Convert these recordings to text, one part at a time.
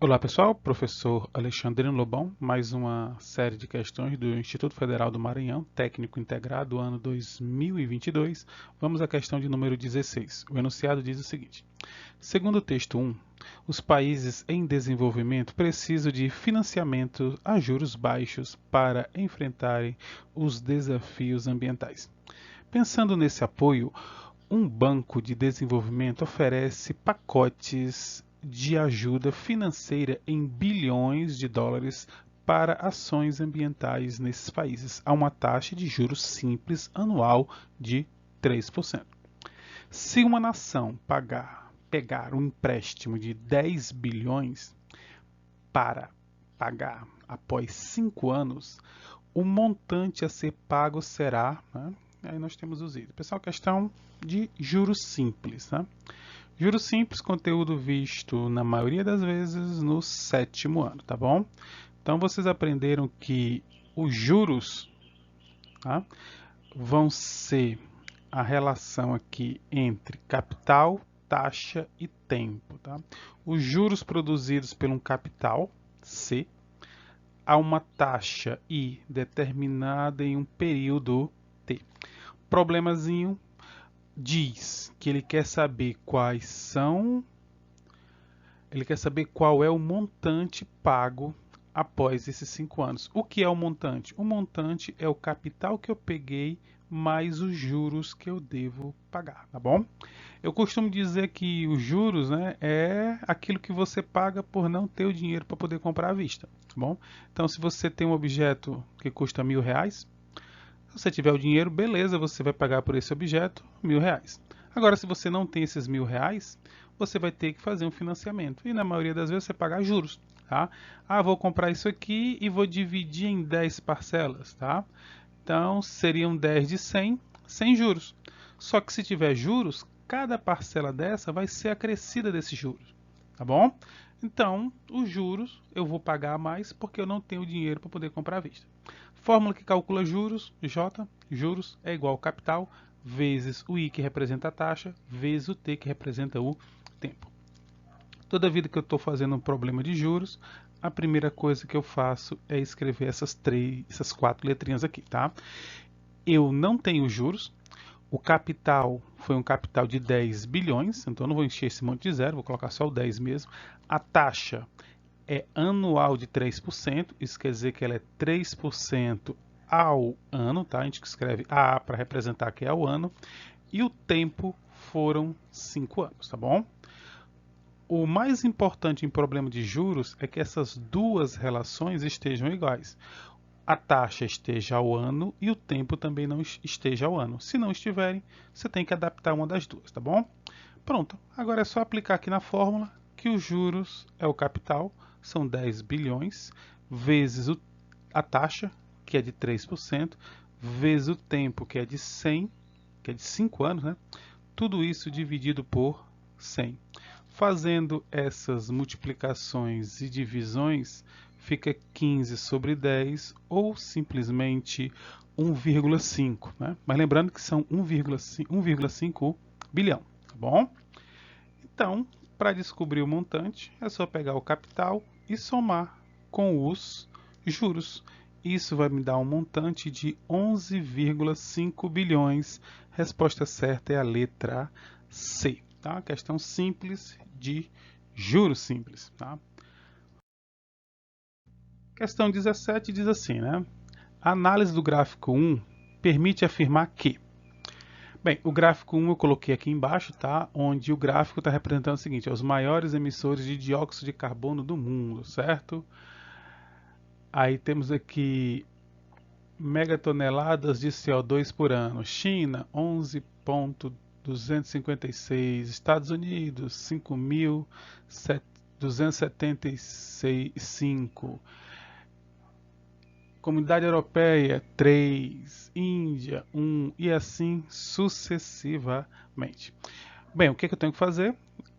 Olá pessoal, professor Alexandrino Lobão, mais uma série de questões do Instituto Federal do Maranhão, técnico integrado, ano 2022. Vamos à questão de número 16. O enunciado diz o seguinte: segundo o texto 1, os países em desenvolvimento precisam de financiamento a juros baixos para enfrentarem os desafios ambientais. Pensando nesse apoio, um banco de desenvolvimento oferece pacotes de ajuda financeira em bilhões de dólares para ações ambientais nesses países, a uma taxa de juros simples anual de 3%. Se uma nação pegar um empréstimo de 10 bilhões para pagar após 5 anos, o montante a ser pago será, né? Aí nós temos os itens. Pessoal, questão de juros simples. Né? Juros simples, conteúdo visto na maioria das vezes no 7º ano, tá bom? Então vocês aprenderam que os juros, tá, vão ser a relação aqui entre capital, taxa e tempo. Tá? Os juros produzidos por um capital, C, a uma taxa I determinada em um período T. Problemazinho diz que ele quer saber qual é o montante pago após esses 5 anos. O que é o montante? O montante é o capital que eu peguei mais os juros que eu devo pagar, tá bom? Eu costumo dizer que os juros, né, é aquilo que você paga por não ter o dinheiro para poder comprar à vista, tá bom? Então, se você tem um objeto que custa R$ 1.000, se você tiver o dinheiro, beleza, você vai pagar por esse objeto R$ 1.000. Agora, se você não tem esses R$ 1.000, você vai ter que fazer um financiamento. E na maioria das vezes você paga juros. Tá? Ah, vou comprar isso aqui e vou dividir em 10 parcelas. Tá? Então, seriam 10 de 100, sem juros. Só que se tiver juros, cada parcela dessa vai ser acrescida desses juros. Tá bom? Então, os juros eu vou pagar mais porque eu não tenho dinheiro para poder comprar à vista. Fórmula que calcula juros, J, juros é igual ao capital, vezes o I que representa a taxa, vezes o T que representa o tempo. Toda vida que eu estou fazendo um problema de juros, a primeira coisa que eu faço é escrever essas 4 letrinhas aqui, tá? Eu não tenho juros, o capital foi um capital de 10 bilhões, então eu não vou encher esse monte de zero, vou colocar só o 10 mesmo. A taxa é anual de 3%, isso quer dizer que ela é 3% ao ano, tá? A gente escreve AA para representar que é ao ano, e o tempo foram 5 anos, tá bom? O mais importante em problema de juros é que essas duas relações estejam iguais. A taxa esteja ao ano e o tempo também não esteja ao ano. Se não estiverem, você tem que adaptar uma das duas, tá bom? Pronto, agora é só aplicar aqui na fórmula que os juros é o capital, são 10 bilhões, vezes a taxa, que é de 3%, vezes o tempo, que é de 100, que é de 5 anos, né? Tudo isso dividido por 100. Fazendo essas multiplicações e divisões, fica 15 sobre 10 ou simplesmente 1,5. Né? Mas lembrando que são 1,5 bilhão. Tá bom? Então, para descobrir o montante, é só pegar o capital e somar com os juros. Isso vai me dar um montante de 11,5 bilhões. Resposta certa é a letra C. Tá? Questão simples de juros simples. Tá? Questão 17 diz assim, né? A análise do gráfico 1 permite afirmar que... Bem, o gráfico 1 eu coloquei aqui embaixo, tá? Onde o gráfico está representando o seguinte, os maiores emissores de dióxido de carbono do mundo, certo? Aí temos aqui megatoneladas de CO2 por ano. China, 11,256. Estados Unidos, 5.275. Comunidade Europeia, 3. Índia, 1. E assim sucessivamente. Bem, o que eu tenho que fazer?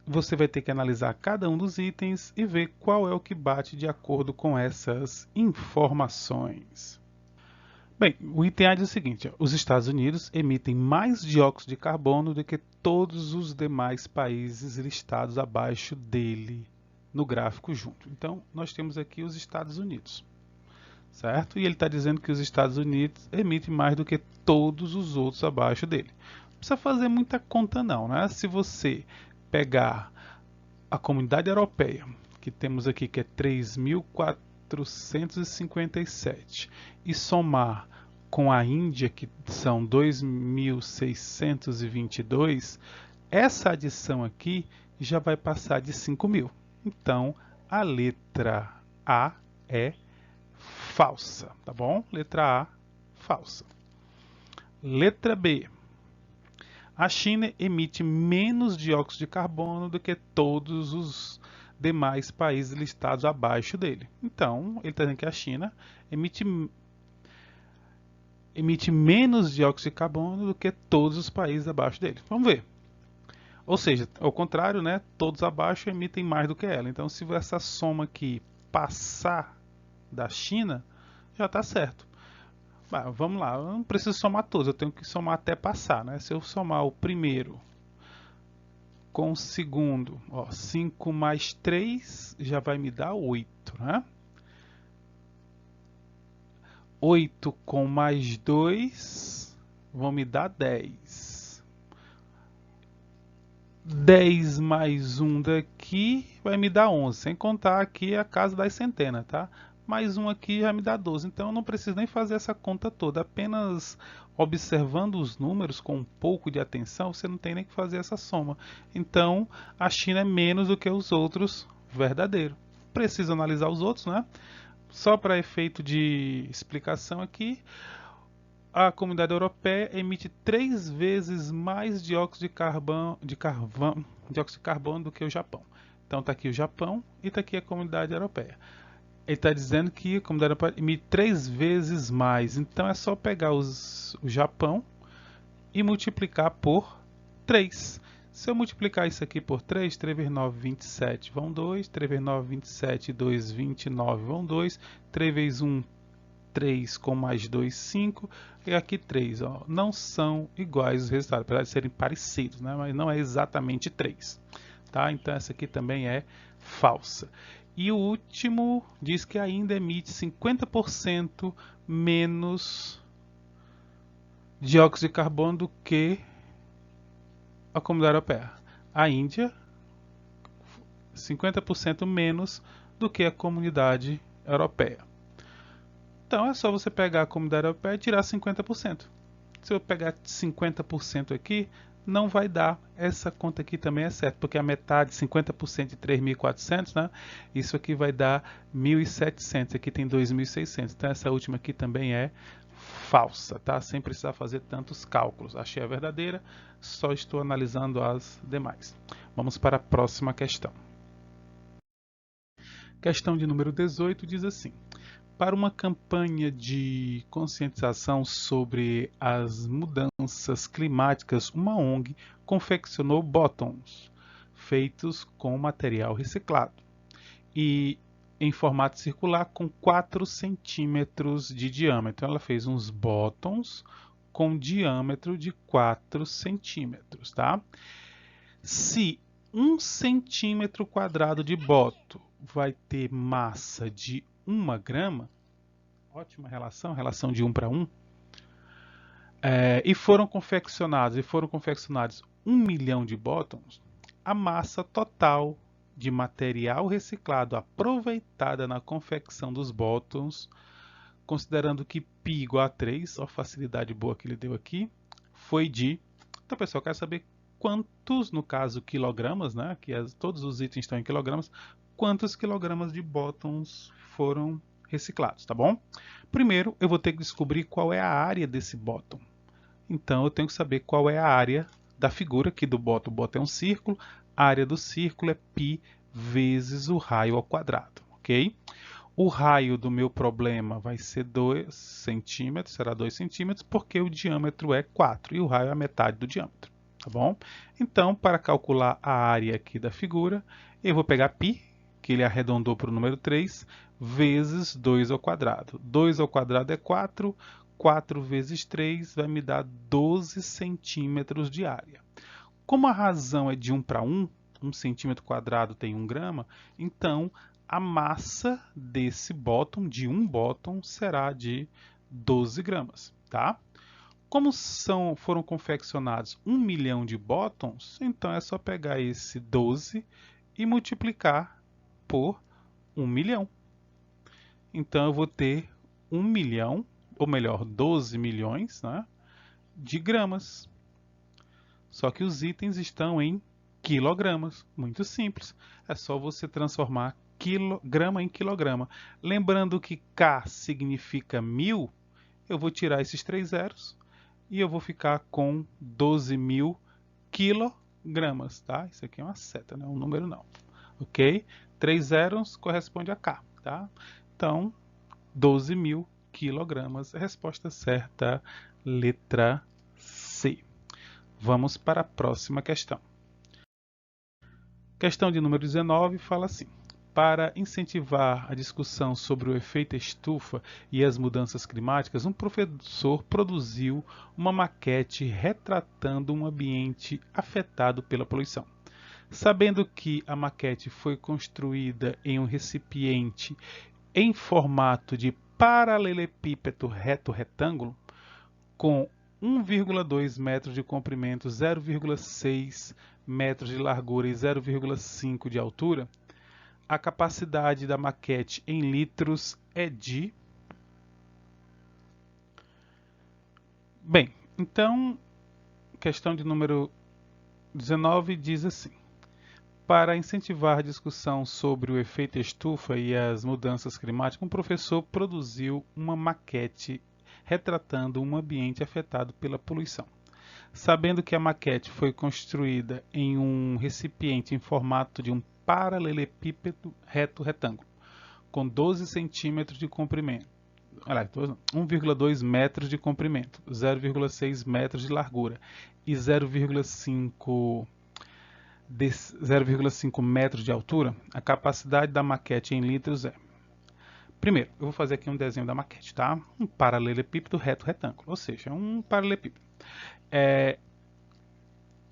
Você vai ter que analisar cada um dos itens e ver qual é o que bate de acordo com essas informações. Bem, o item A diz o seguinte, os Estados Unidos emitem mais dióxido de carbono do que todos os demais países listados abaixo dele. no gráfico junto. Então, nós temos aqui os Estados Unidos, certo? E ele está dizendo que os Estados Unidos emitem mais do que todos os outros abaixo dele. Não precisa fazer muita conta não, né? Se você pegar a Comunidade Europeia, que temos aqui que é 3.457, e somar com a Índia, que são 2.622, essa adição aqui já vai passar de 5.000. Então, a letra A é falsa, tá bom? Letra A, falsa. Letra B. A China emite menos dióxido de carbono do que todos os demais países listados abaixo dele. Então, ele está dizendo que a China emite menos dióxido de carbono do que todos os países abaixo dele. Vamos ver. Ou seja, ao contrário, né? Todos abaixo emitem mais do que ela. Então, se essa soma aqui passar da China, já está certo. Vamos lá, eu não preciso somar todos, eu tenho que somar até passar, né? Se eu somar o primeiro com o segundo, 5 mais 3 já vai me dar 8, né? 8 com mais 2 vão me dar 10. 10 mais 1 daqui vai me dar 11, sem contar aqui a casa das centenas, tá? Mais um aqui já me dá 12, então eu não preciso nem fazer essa conta toda, apenas observando os números com um pouco de atenção, você não tem nem que fazer essa soma. Então, a China é menos do que os outros, verdadeiro. Preciso analisar os outros, né? Só para efeito de explicação aqui, a Comunidade Europeia emite 3 vezes mais dióxido de carbono do que o Japão. Então está aqui o Japão e está aqui a Comunidade Europeia. Ele está dizendo que a Comunidade Europeia emite 3 vezes mais. Então é só pegar o Japão e multiplicar por 3. Se eu multiplicar isso aqui por 3, 3 vezes 9, 27 vão 2, 3 vezes 9, 27, 2, 29 vão 2, 3 vezes 1, 3 com mais 2, 5, e aqui 3. Não são iguais os resultados, apesar de serem parecidos, né? Mas não é exatamente 3. Tá? Então essa aqui também é falsa. E o último diz que ainda emite 50% menos dióxido de carbono do que a Comunidade Europeia. A Índia, 50% menos do que a Comunidade Europeia. Então é só você pegar a Comunidade Europeia e tirar 50%. Se eu pegar 50% aqui, não vai dar. Essa conta aqui também é certa, porque a metade, 50% de 3.400, né? Isso aqui vai dar 1.700, aqui tem 2.600. Então essa última aqui também é falsa, tá? Sem precisar fazer tantos cálculos. Achei a verdadeira, só estou analisando as demais. Vamos para a próxima questão. Questão de número 18 diz assim: para uma campanha de conscientização sobre as mudanças climáticas, uma ONG confeccionou botões feitos com material reciclado e em formato circular com 4 centímetros de diâmetro. Ela fez uns botões com diâmetro de 4 centímetros, tá? Se 1 centímetro quadrado de botão vai ter massa de 1 grama, ótima relação de 1 para 1, e foram confeccionados 1 milhão de botões, a massa total de material reciclado aproveitada na confecção dos botões, considerando que π igual a 3, a facilidade boa que ele deu aqui, foi de... Então, pessoal, eu quero saber quantos, no caso, quilogramas, né? Que todos os itens estão em quilogramas, quantos quilogramas de botões foram reciclados, tá bom? Primeiro, eu vou ter que descobrir qual é a área desse botão. Então, eu tenho que saber qual é a área da figura aqui do botão. O botão é um círculo, a área do círculo é π vezes o raio ao quadrado, ok? O raio do meu problema vai ser 2 centímetros, será 2 centímetros, porque o diâmetro é 4 e o raio é a metade do diâmetro, tá bom? Então, para calcular a área aqui da figura, eu vou pegar π, que ele arredondou para o número 3, vezes 2 ao quadrado. 2 ao quadrado é 4, 4 vezes 3 vai me dar 12 centímetros de área. Como a razão é de 1 para 1, 1 centímetro quadrado tem 1 grama, então a massa desse bottom, de um bottom, será de 12 gramas, tá? Como foram confeccionados 1 milhão de bottoms, então é só pegar esse 12 e multiplicar por 1 milhão. Então eu vou ter 1 milhão, ou melhor, 12 milhões, né, de gramas. Só que os itens estão em quilogramas. Muito simples. É só você transformar grama em quilograma. Lembrando que K significa 1000, eu vou tirar esses 3 zeros e eu vou ficar com 12.000 quilogramas, tá? Isso aqui é uma seta, não é um número não. Ok? 3 zeros corresponde a K, tá? Então, 12.000 quilogramas. Resposta certa, letra C. Vamos para a próxima questão. Questão de número 19 fala assim: para incentivar a discussão sobre o efeito estufa e as mudanças climáticas, um professor produziu uma maquete retratando um ambiente afetado pela poluição. Sabendo que a maquete foi construída em um recipiente em formato de paralelepípedo retângulo, com 1,2 metros de comprimento, 0,6 metros de largura e 0,5 de altura, a capacidade da maquete em litros é de... Bem, então, questão de número 19 diz assim: para incentivar a discussão sobre o efeito estufa e as mudanças climáticas, um professor produziu uma maquete retratando um ambiente afetado pela poluição. Sabendo que a maquete foi construída em um recipiente em formato de um paralelepípedo retângulo, com 12 centímetros de comprimento, 1,2 metros de comprimento, 0,6 metros de largura e 0,5 metros de altura, a capacidade da maquete em litros é... Primeiro, eu vou fazer aqui um desenho da maquete, tá? Um paralelepípedo retângulo, ou seja, um paralelepípedo.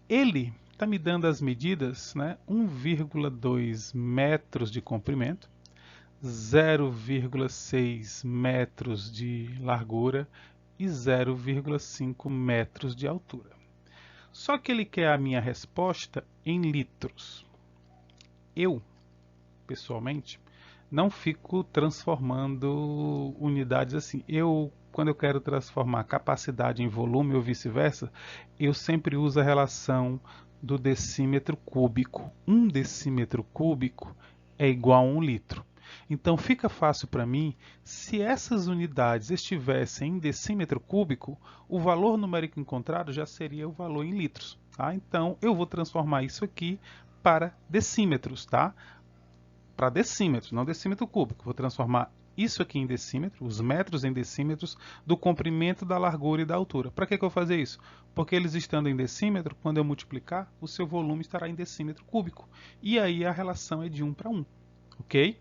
Ele está me dando as medidas, né? 1,2 metros de comprimento, 0,6 metros de largura e 0,5 metros de altura. Só que ele quer a minha resposta em litros. Eu, pessoalmente, não fico transformando unidades assim. Quando eu quero transformar capacidade em volume ou vice-versa, eu sempre uso a relação do decímetro cúbico. 1 decímetro cúbico é igual a 1 litro. Então fica fácil para mim, se essas unidades estivessem em decímetro cúbico, o valor numérico encontrado já seria o valor em litros. Tá? Então eu vou transformar isso aqui para decímetros, tá? Para decímetros, não decímetro cúbico. Vou transformar isso aqui em decímetro, os metros em decímetros, do comprimento, da largura e da altura. Para que eu vou fazer isso? Porque eles estando em decímetro, quando eu multiplicar, o seu volume estará em decímetro cúbico. E aí a relação é de 1 para 1. Ok?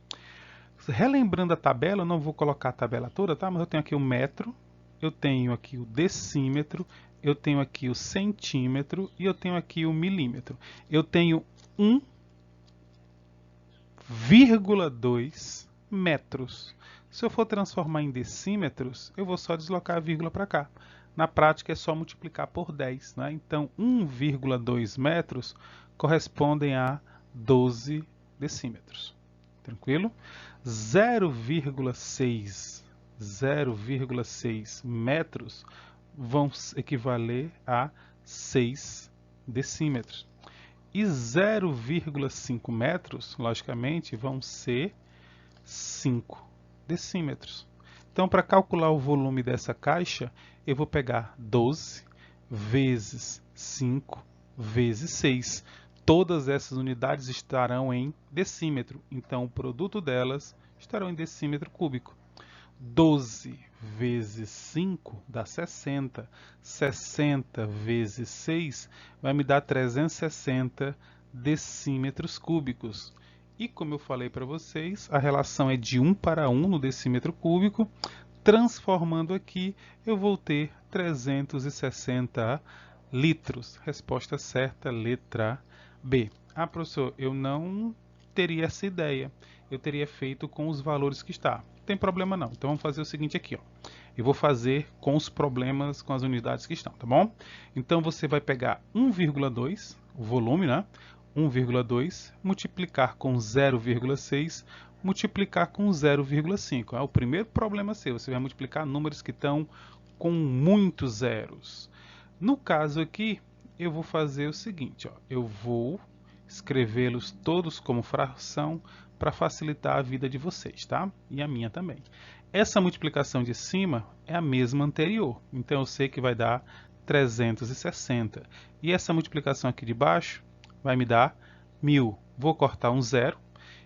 Relembrando a tabela, eu não vou colocar a tabela toda, tá? Mas eu tenho aqui o metro, eu tenho aqui o decímetro, eu tenho aqui o centímetro e eu tenho aqui o milímetro. Eu tenho 1,2 metros. Se eu for transformar em decímetros, eu vou só deslocar a vírgula para cá. Na prática é só multiplicar por 10, né? Então 1,2 metros correspondem a 12 decímetros. Tranquilo? 0,6 metros vão equivaler a 6 decímetros. E 0,5 metros, logicamente, vão ser 5 decímetros. Então, para calcular o volume dessa caixa, eu vou pegar 12 vezes 5 vezes 6. Todas essas unidades estarão em decímetro, então o produto delas estarão em decímetro cúbico. 12 vezes 5 dá 60. 60 vezes 6 vai me dar 360 decímetros cúbicos. E como eu falei para vocês, a relação é de 1 para 1 no decímetro cúbico. Transformando aqui, eu vou ter 360 litros. Resposta certa, letra B. Ah, professor, eu não teria essa ideia. Eu teria feito com os valores que está. Não tem problema não. Então vamos fazer o seguinte aqui, ó. Eu vou fazer com os problemas, com as unidades que estão, tá bom? Então você vai pegar 1,2, o volume, né? 1,2, multiplicar com 0,6, multiplicar com 0,5. É o primeiro problema seu. Você vai multiplicar números que estão com muitos zeros. No caso aqui, eu vou fazer o seguinte, ó. Eu vou escrevê-los todos como fração para facilitar a vida de vocês, tá? E a minha também. Essa multiplicação de cima é a mesma anterior, então eu sei que vai dar 360. E essa multiplicação aqui de baixo vai me dar 1000. Vou cortar um zero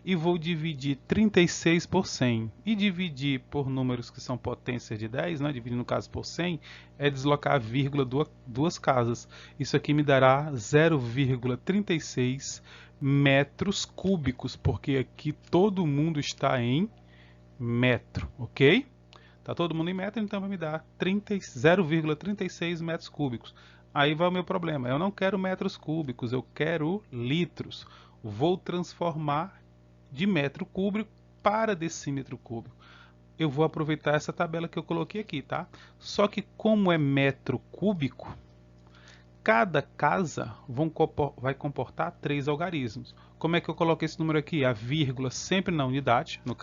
e vou dividir 36 por 100. E dividir por números que são potências de 10, né? Dividir no caso por 100, é deslocar a vírgula duas casas. Isso aqui me dará 0,36 metros cúbicos, porque aqui todo mundo está em metro, ok? Está todo mundo em metro, então vai me dar 0,36 metros cúbicos. Aí vai o meu problema, eu não quero metros cúbicos, eu quero litros. Vou transformar de metro cúbico para decímetro cúbico. Eu vou aproveitar essa tabela que eu coloquei aqui, tá? Só que como é metro cúbico, cada casa vai comportar 3 algarismos. Como é que eu coloquei esse número aqui? A vírgula sempre na unidade, no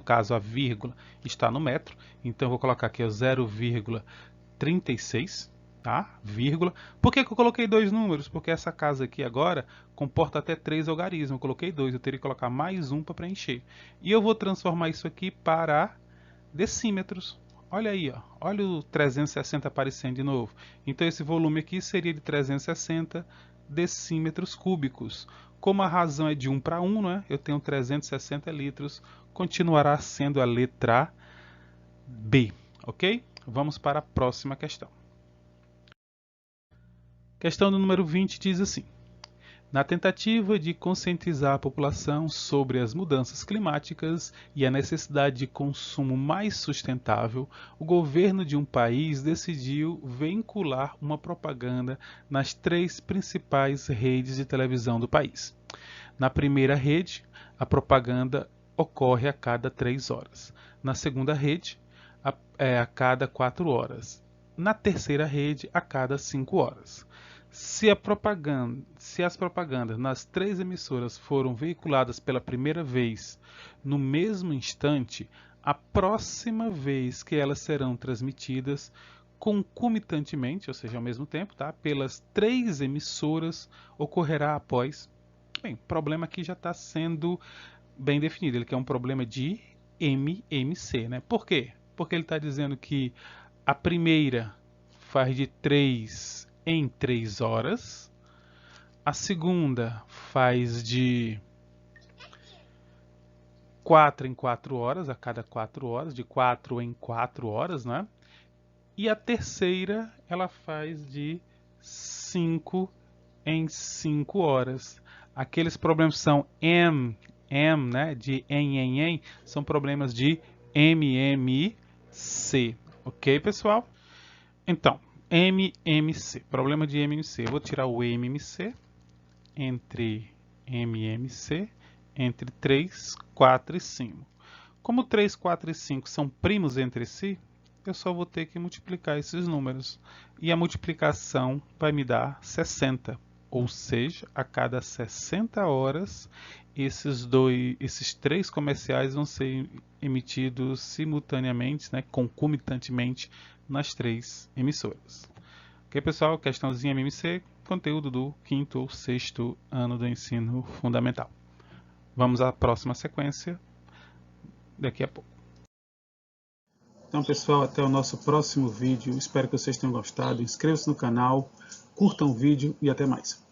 caso a vírgula está no metro, então eu vou colocar aqui o 0,36, tá? Vírgula. Por que eu coloquei dois números? Porque essa casa aqui agora comporta até 3 algarismos. Eu coloquei 2, eu teria que colocar mais um para preencher. E eu vou transformar isso aqui para decímetros. Olha aí, ó. Olha o 360 aparecendo de novo. Então esse volume aqui seria de 360 decímetros cúbicos. Como a razão é de 1 para 1, né? Eu tenho 360 litros. Continuará sendo a letra B, ok? Vamos para a próxima questão. Questão do número 20 diz assim: na tentativa de conscientizar a população sobre as mudanças climáticas e a necessidade de consumo mais sustentável, o governo de um país decidiu vincular uma propaganda nas 3 principais redes de televisão do país. Na primeira rede, a propaganda ocorre a cada 3 horas. Na segunda rede, a cada 4 horas. Na terceira rede, a cada 5 horas. Se as propagandas nas 3 emissoras foram veiculadas pela primeira vez no mesmo instante, a próxima vez que elas serão transmitidas concomitantemente, ou seja, ao mesmo tempo, tá? Pelas 3 emissoras, ocorrerá após. Bem, o problema aqui já está sendo bem definido, ele quer um problema de MMC, né? Por quê? Porque ele está dizendo que a primeira faz de 3 em 3 horas, a segunda faz de 4 em 4 horas, a cada 4 horas, de 4 em 4 horas, né? E a terceira ela faz de 5 em 5 horas. Aqueles problemas são né, de em, são problemas de MMC, ok, pessoal? Então, MMC, problema de MMC. Eu vou tirar o MMC entre MMC entre 3, 4 e 5. Como 3, 4 e 5 são primos entre si, eu só vou ter que multiplicar esses números. E a multiplicação vai me dar 60. Ou seja, a cada 60 horas, esses 3 comerciais vão ser emitidos simultaneamente, né, concomitantemente, nas 3 emissoras. Ok, pessoal? Questãozinha MMC, conteúdo do 5º ou 6º ano do ensino fundamental. Vamos à próxima sequência daqui a pouco. Então, pessoal, até o nosso próximo vídeo. Espero que vocês tenham gostado. Inscrevam-se no canal, curtam o vídeo e até mais.